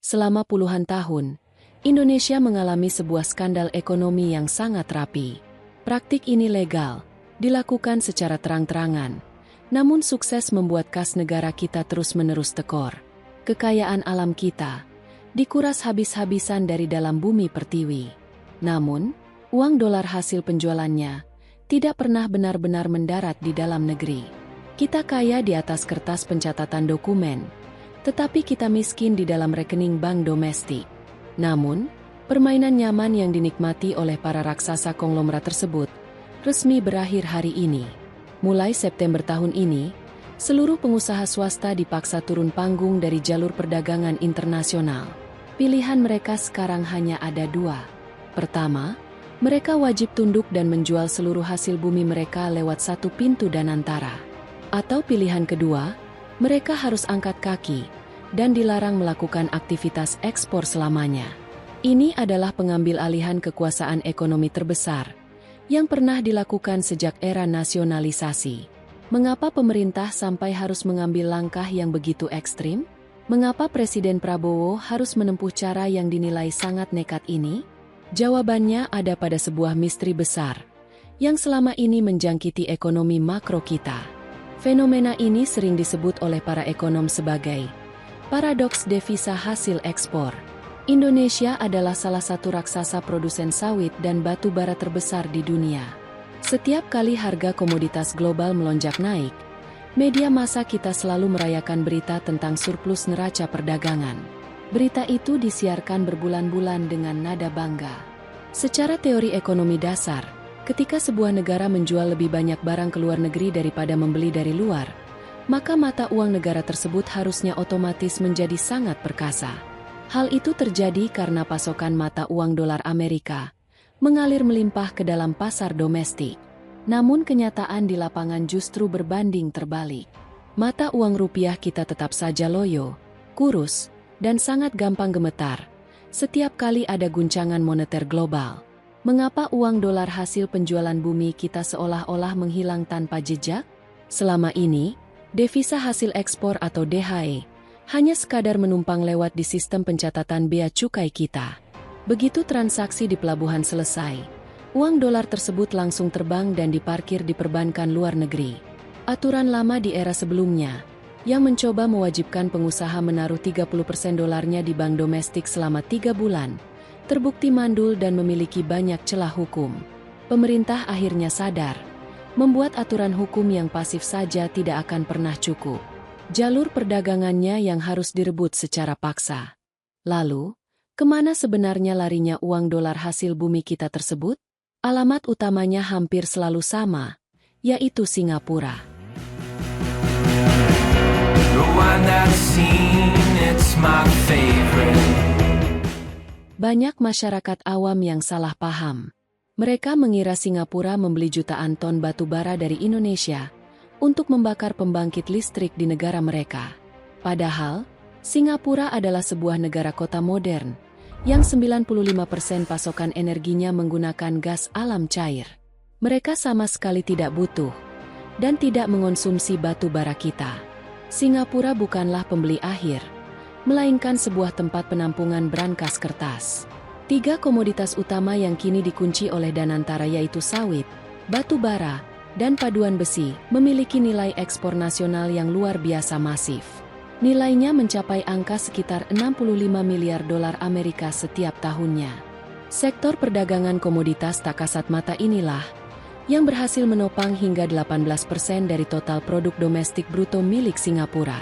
Selama puluhan tahun, Indonesia mengalami sebuah skandal ekonomi yang sangat rapi. Praktik ini legal, dilakukan secara terang-terangan, namun sukses membuat kas negara kita terus-menerus tekor. Kekayaan alam kita dikuras habis-habisan dari dalam bumi pertiwi. Namun, uang dolar hasil penjualannya tidak pernah benar-benar mendarat di dalam negeri. Kita kaya di atas kertas pencatatan dokumen, tetapi kita miskin di dalam rekening bank domestik. Namun, permainan nyaman yang dinikmati oleh para raksasa konglomerat tersebut resmi berakhir hari ini. Mulai September tahun ini, seluruh pengusaha swasta dipaksa turun panggung dari jalur perdagangan internasional. Pilihan mereka sekarang hanya ada dua. Pertama, mereka wajib tunduk dan menjual seluruh hasil bumi mereka lewat satu pintu danantara. Atau pilihan kedua, mereka harus angkat kaki dan dilarang melakukan aktivitas ekspor selamanya. Ini adalah pengambil alihan kekuasaan ekonomi terbesar yang pernah dilakukan sejak era nasionalisasi. Mengapa pemerintah sampai harus mengambil langkah yang begitu ekstrim? Mengapa Presiden Prabowo harus menempuh cara yang dinilai sangat nekat ini? Jawabannya ada pada sebuah misteri besar yang selama ini menjangkiti ekonomi makro kita. Fenomena ini sering disebut oleh para ekonom sebagai paradoks devisa hasil ekspor. Indonesia adalah salah satu raksasa produsen sawit dan batu bara terbesar di dunia. Setiap kali harga komoditas global melonjak naik, media massa kita selalu merayakan berita tentang surplus neraca perdagangan. Berita itu disiarkan berbulan-bulan dengan nada bangga. Secara teori ekonomi dasar, ketika sebuah negara menjual lebih banyak barang ke luar negeri daripada membeli dari luar, maka mata uang negara tersebut harusnya otomatis menjadi sangat perkasa. Hal itu terjadi karena pasokan mata uang dolar Amerika mengalir melimpah ke dalam pasar domestik. Namun kenyataan di lapangan justru berbanding terbalik. Mata uang rupiah kita tetap saja loyo, kurus, dan sangat gampang gemetar setiap kali ada guncangan moneter global. Mengapa uang dolar hasil penjualan bumi kita seolah-olah menghilang tanpa jejak? Selama ini, devisa hasil ekspor atau DHE hanya sekadar menumpang lewat di sistem pencatatan bea cukai kita. Begitu transaksi di pelabuhan selesai, uang dolar tersebut langsung terbang dan diparkir di perbankan luar negeri. Aturan lama di era sebelumnya, yang mencoba mewajibkan pengusaha menaruh 30% dolarnya di bank domestik selama 3 bulan, terbukti mandul dan memiliki banyak celah hukum. Pemerintah akhirnya sadar, membuat aturan hukum yang pasif saja tidak akan pernah cukup. Jalur perdagangannya yang harus direbut secara paksa. Lalu, kemana sebenarnya larinya uang dolar hasil bumi kita tersebut? Alamat utamanya hampir selalu sama, yaitu Singapura. Banyak masyarakat awam yang salah paham. Mereka mengira Singapura membeli jutaan ton batu bara dari Indonesia untuk membakar pembangkit listrik di negara mereka. Padahal, Singapura adalah sebuah negara kota modern yang 95% pasokan energinya menggunakan gas alam cair. Mereka sama sekali tidak butuh dan tidak mengonsumsi batu bara kita. Singapura bukanlah pembeli akhir, melainkan sebuah tempat penampungan brankas kertas. 3 komoditas utama yang kini dikunci oleh danantara yaitu sawit, batu bara, dan paduan besi memiliki nilai ekspor nasional yang luar biasa masif. Nilainya mencapai angka sekitar 65 miliar dolar Amerika setiap tahunnya. Sektor perdagangan komoditas tak kasat mata inilah yang berhasil menopang hingga 18% dari total produk domestik bruto milik Singapura.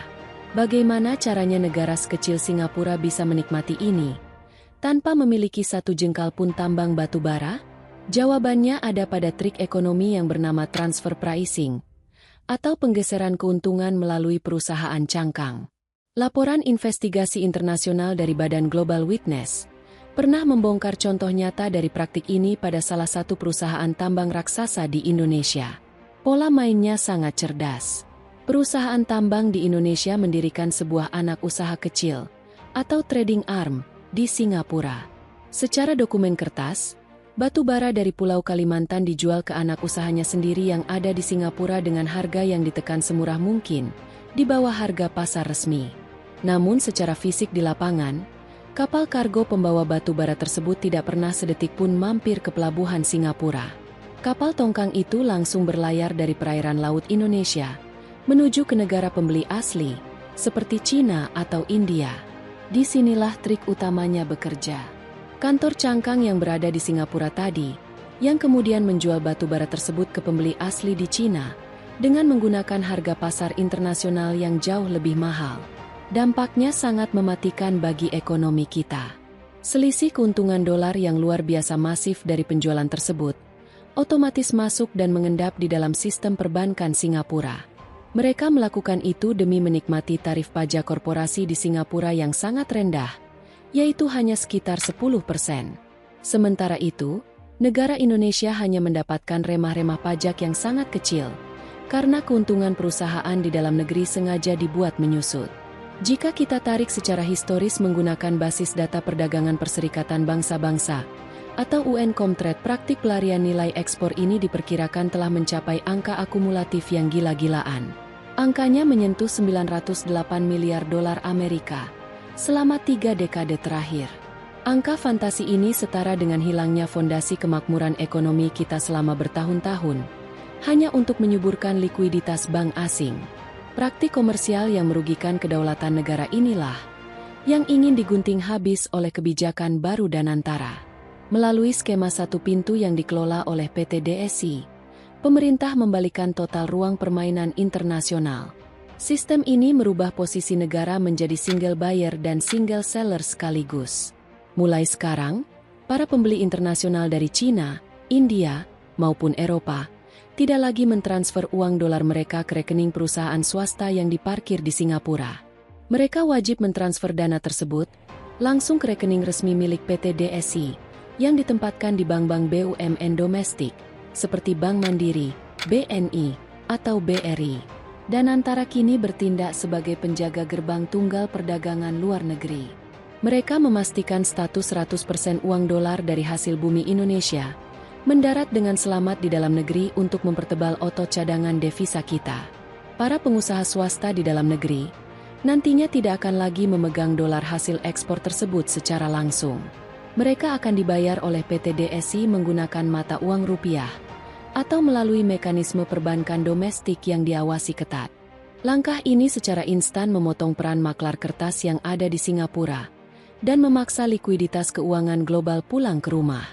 Bagaimana caranya negara sekecil Singapura bisa menikmati ini tanpa memiliki satu jengkal pun tambang batu bara? Jawabannya ada pada trik ekonomi yang bernama transfer pricing, atau penggeseran keuntungan melalui perusahaan cangkang. Laporan investigasi internasional dari Badan Global Witness pernah membongkar contoh nyata dari praktik ini pada salah satu perusahaan tambang raksasa di Indonesia. Pola mainnya sangat cerdas. Perusahaan tambang di Indonesia mendirikan sebuah anak usaha kecil, atau trading arm, di Singapura. Secara dokumen kertas, batu bara dari Pulau Kalimantan dijual ke anak usahanya sendiri yang ada di Singapura dengan harga yang ditekan semurah mungkin, di bawah harga pasar resmi. Namun secara fisik di lapangan, Kapal kargo pembawa batu bara tersebut tidak pernah sedetik pun mampir ke pelabuhan Singapura. Kapal tongkang itu langsung berlayar dari perairan laut Indonesia menuju ke negara pembeli asli, seperti Cina atau India. Disinilah trik utamanya bekerja. Kantor cangkang yang berada di Singapura tadi, yang kemudian menjual batu bara tersebut ke pembeli asli di Cina, dengan menggunakan harga pasar internasional yang jauh lebih mahal. Dampaknya sangat mematikan bagi ekonomi kita. Selisih keuntungan dolar yang luar biasa masif dari penjualan tersebut, otomatis masuk dan mengendap di dalam sistem perbankan Singapura. Mereka melakukan itu demi menikmati tarif pajak korporasi di Singapura yang sangat rendah, yaitu hanya sekitar 10%. Sementara itu, negara Indonesia hanya mendapatkan remah-remah pajak yang sangat kecil, karena keuntungan perusahaan di dalam negeri sengaja dibuat menyusut. Jika kita tarik secara historis menggunakan basis data perdagangan Perserikatan Bangsa-Bangsa, atau UN Comtrade, praktik pelarian nilai ekspor ini diperkirakan telah mencapai angka akumulatif yang gila-gilaan. Angkanya menyentuh 908 miliar dolar Amerika selama 3 dekade terakhir. Angka fantasi ini setara dengan hilangnya fondasi kemakmuran ekonomi kita selama bertahun-tahun, hanya untuk menyuburkan likuiditas bank asing. Praktik komersial yang merugikan kedaulatan negara inilah yang ingin digunting habis oleh kebijakan baru Danantara. Melalui skema satu pintu yang dikelola oleh PT DSI, pemerintah membalikan total ruang permainan internasional. Sistem ini merubah posisi negara menjadi single buyer dan single seller sekaligus. Mulai sekarang, para pembeli internasional dari Cina, India, maupun Eropa tidak lagi mentransfer uang dolar mereka ke rekening perusahaan swasta yang diparkir di Singapura. Mereka wajib mentransfer dana tersebut langsung ke rekening resmi milik PT DSI yang ditempatkan di bank-bank BUMN domestik seperti Bank Mandiri, BNI, atau BRI. Danantara kini bertindak sebagai penjaga gerbang tunggal perdagangan luar negeri. Mereka memastikan status 100% uang dolar dari hasil bumi Indonesia mendarat dengan selamat di dalam negeri untuk mempertebal otot cadangan devisa kita. Para pengusaha swasta di dalam negeri nantinya tidak akan lagi memegang dolar hasil ekspor tersebut secara langsung. Mereka akan dibayar oleh PT DSI menggunakan mata uang rupiah atau melalui mekanisme perbankan domestik yang diawasi ketat. Langkah ini secara instan memotong peran maklar kertas yang ada di Singapura dan memaksa likuiditas keuangan global pulang ke rumah.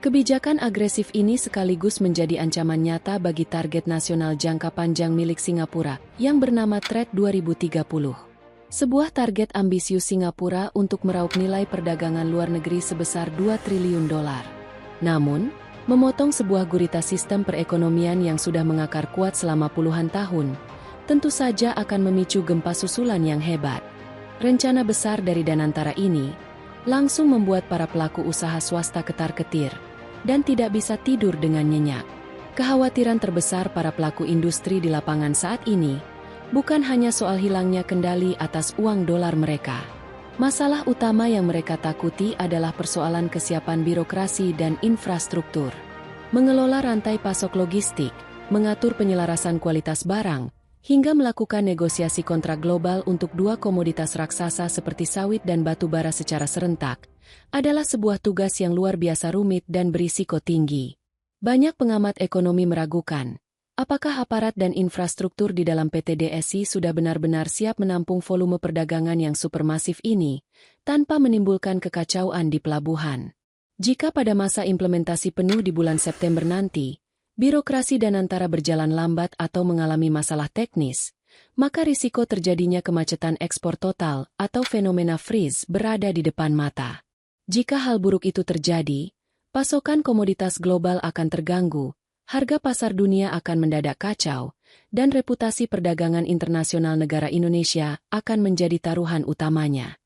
Kebijakan agresif ini sekaligus menjadi ancaman nyata bagi target nasional jangka panjang milik Singapura yang bernama Trade 2030. Sebuah target ambisius Singapura untuk meraup nilai perdagangan luar negeri sebesar 2 triliun dolar. Namun, memotong sebuah gurita sistem perekonomian yang sudah mengakar kuat selama puluhan tahun, tentu saja akan memicu gempa susulan yang hebat. Rencana besar dari Danantara ini langsung membuat para pelaku usaha swasta ketar-ketir dan tidak bisa tidur dengan nyenyak. Kekhawatiran terbesar para pelaku industri di lapangan saat ini bukan hanya soal hilangnya kendali atas uang dolar mereka. Masalah utama yang mereka takuti adalah persoalan kesiapan birokrasi dan infrastruktur. Mengelola rantai pasok logistik, mengatur penyelarasan kualitas barang, hingga melakukan negosiasi kontrak global untuk dua komoditas raksasa seperti sawit dan batu bara secara serentak, adalah sebuah tugas yang luar biasa rumit dan berisiko tinggi. Banyak pengamat ekonomi meragukan, apakah aparat dan infrastruktur di dalam PT DSI sudah benar-benar siap menampung volume perdagangan yang supermasif ini, tanpa menimbulkan kekacauan di pelabuhan. Jika pada masa implementasi penuh di bulan September nanti, birokrasi Danantara berjalan lambat atau mengalami masalah teknis, maka risiko terjadinya kemacetan ekspor total atau fenomena freeze berada di depan mata. Jika hal buruk itu terjadi, pasokan komoditas global akan terganggu, harga pasar dunia akan mendadak kacau, dan reputasi perdagangan internasional negara Indonesia akan menjadi taruhan utamanya.